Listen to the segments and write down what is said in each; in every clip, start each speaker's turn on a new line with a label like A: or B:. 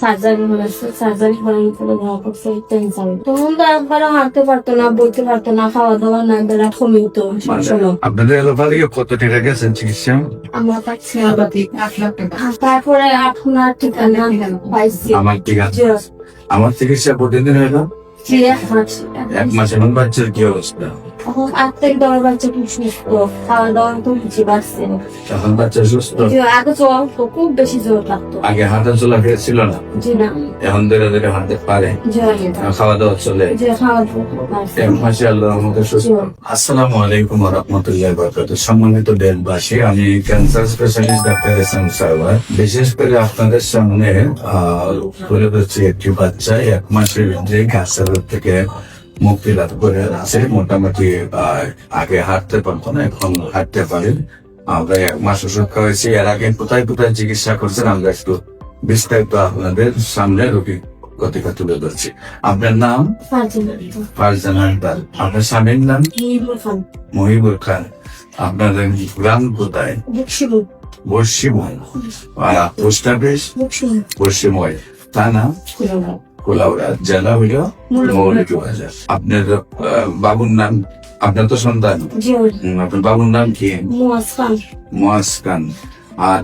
A: Surgery হয়েছে, surgery করার পরে ধরা পড়ছে ক্যান্সার। তখন তো একবারও হাঁটতে পারতো না, বলতে পারতো না, খাওয়া দাওয়া না, বেলা কমিত সবসময়।
B: আপনাদের এলোপাথি কত টাকা গেছেন চিকিৎসা?
A: আমরা পাচ্ছি 8 লাখ টাকা। তারপরে এখন আর ঠিকানা পাইছি।
B: আমার ঠিক আছে, আমার চিকিৎসা প্রতিদিন হইলো 1 মাস। এখন বাচ্চার কি অবস্থা?
A: এখন 8 থেকে 10 বাচ্চা খুব সুস্থ, খাওয়া দাওয়া তো বুঝি পারছে।
B: এখন বাচ্চা সুস্থ?
A: আগে জ্বর তো খুব বেশি জ্বর লাগতো।
B: আগে হাঁটা চলা ছিল না,
A: জি না।
B: এখন ধীরে ধীরে হাঁটতে পারে, খাওয়া দাওয়া চলে। মাসে আল্লাহর রহমতে সুস্থ। আসসালামু আলাইকুম ওয়া রাহমাতুল্লাহি ওয়া বারাকাতুহু। সম্মানিত দেশবাসী, আমি cancer specialist doctor SM Sarwar. বিশেষ করে আপনাদের সামনে তুলে ধরছি একটি বাচ্চা 1 মাসের যে ক্যান্সার থেকে মুক্তি লাভ করে আছে। মোটামুটি আগে হাঁটতে পারতো না, এখন হাঁটতে পারেন। আমরা 1 মাস ওষুধ খাওয়াইছি। এর আগে কোথায় কোথায় চিকিৎসা করছেন আমরা একটু বিস্তারিত আপনাদের সামনে রোগী কথা তুলে ধরছি। আপনার নাম? ফারজানা আক্তার। আপনার স্বামীর নাম? মহিবুর খান। আপনার গ্রাম কোথায়? বর্ষিময়। পোস্ট অফিস বর্ষিময়, থানা কোলাউড়া, জেলা হইল মৌলভীবাজার। আপনার বাবুর নাম? আপনার তো সন্তান, আপনার বাবুর নাম কি? মুয়াজ খান।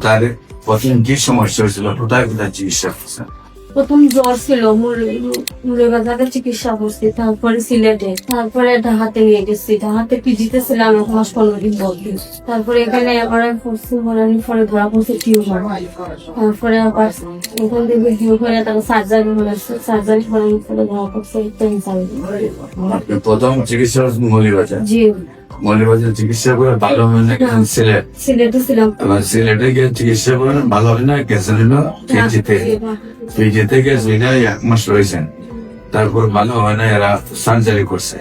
B: তার প্রথম কি সমস্যা হয়েছিল, কোথায় কোথায় চিকিৎসা করছেন?
A: প্রথম জ্বর ছিল, মুরলিবাজারে চিকিৎসা করছি, তারপরে সিলেটে, তারপরে ঢাকাতে নিয়ে গেছি। ঢাকাতে পিজিতে ছিলাম 1 মাস 15 দিন বলতে। তারপরে এখানে আবার করছি, পরে ধরা পড়ছে টিউমার। তারপরে আবার এখান থেকে করে তারপর সার্জারি হয়েছে, সার্জারি করার পরে ধরা পড়ছে ক্যান্সার।
B: আপনি প্রথম চিকিৎসা মৌলভীবাজার?
A: জি।
B: মৌলভীবাজার চিকিৎসা করে ভালো হয় না,
A: সিলেটে ছিলাম।
B: সিলেটে গিয়ে চিকিৎসা করে ভালো হয় না, ক্যান্সার হলো পিজিতে গেছে, 1 মাস রয়েছেন। তারপর ভালো হয় না, এরা সার্জারি করছে।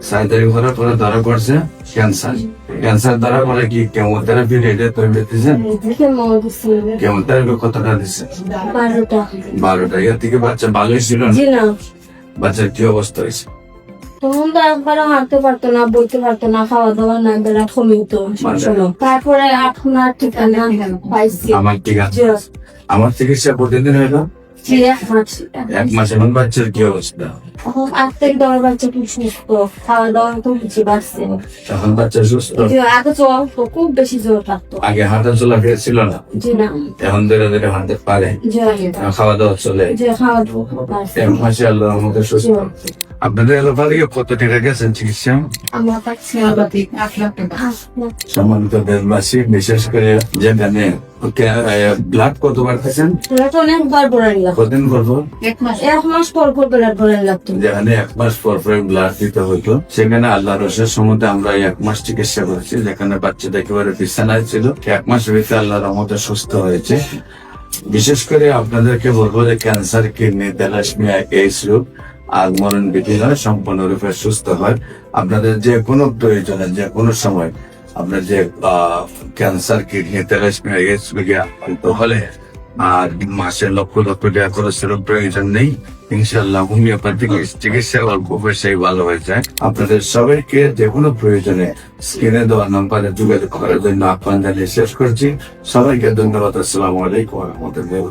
B: সার্জারি করার পরে ধরা পড়ছে ক্যান্সার। ক্যান্সার ধরা পরে কি কেমোথেরাপি রেটে তৈরি দিচ্ছেন? কেমোথেরাপি কতটা দিচ্ছে? 12টা। এর থেকে বাচ্চা ভালোই ছিল না? বাচ্চার কি অবস্থা হয়েছে?
A: তখন তো একবারও হাঁটতে পারতো না, বলতে পারতো না, খাওয়া দাওয়া না, বেলা কমিত সবসময়। তারপরে এখন আর ঠিকানা পাইছি।
B: আমার ঠিক আছে, আমার চিকিৎসা প্রতিদিন হইলো 1 মাস। এখন বাচ্চার কি অবস্থা?
A: এখন 8 থেকে 10 বাচ্চা খুব সুস্থ, খাওয়া দাওয়া তো বুঝি পারছে।
B: এখন বাচ্চা সুস্থ?
A: আগে জ্বর তো খুব বেশি জ্বর লাগতো।
B: আগে হাঁটা চলা ছিল না,
A: জি না।
B: এখন ধীরে ধীরে হাঁটতে পারে, খাওয়া দাওয়া চলে। 1 মাসে আল্লাহর রহমতে সুস্থ। আপনাদের এলোপাথি কত টাকা গেছেন চিকিৎসা?
A: আমরা পাচ্ছি 8 লাখ টাকা।
B: সম্মানিত দেশবাসী, বিশেষ করে যেখানে ব্লাড কতবার খাচ্ছেন?
A: অনেকবার বলে নিলাম।
B: কতদিন করবো?
A: 1 মাস পর পর ব্লাড বলে লাগতো।
B: যেখানে 1 মাস পর পর ব্লাড দিতে হইতো, সেখানে আল্লাহর রহমতের সম্বন্ধে আমরা 1 মাস চিকিৎসা করেছি। যেখানে বাচ্চাটা একেবারে বিছানায় ছিল, 1 মাস ভিতরে আল্লাহর রহমতে সুস্থ হয়েছে। বিশেষ করে আপনাদেরকে বলবো যে ক্যান্সার, কিডনি, থ্যালাসেমিয়া, এইডস রোগ আর মরণ বিধি হয়, সম্পূর্ণরূপে সুস্থ হয়। আপনাদের যে কোনো প্রয়োজনে, যে কোনো সময় আপনার যে ক্যান্সার, কিডনি, থ্যালাসেমিয়া, এইডস রোগ হলে আর মাসে লক্ষ লক্ষ টাকা খরচের প্রয়োজন নেই। ইনশাল্লাহ হোমিওপ্যাথিক চিকিৎসা অল্প পয়সায় ভালো হয়ে যায়। আপনাদের সবাইকে যে কোনো প্রয়োজনে স্ক্রিনে দেওয়া নাম্বারে যোগাযোগ করার জন্য আহ্বান জানিয়ে শেষ করছি। সবাইকে ধন্যবাদ। আসসালামু আলাইকুম ওয়া রাহমাতুল্লাহ।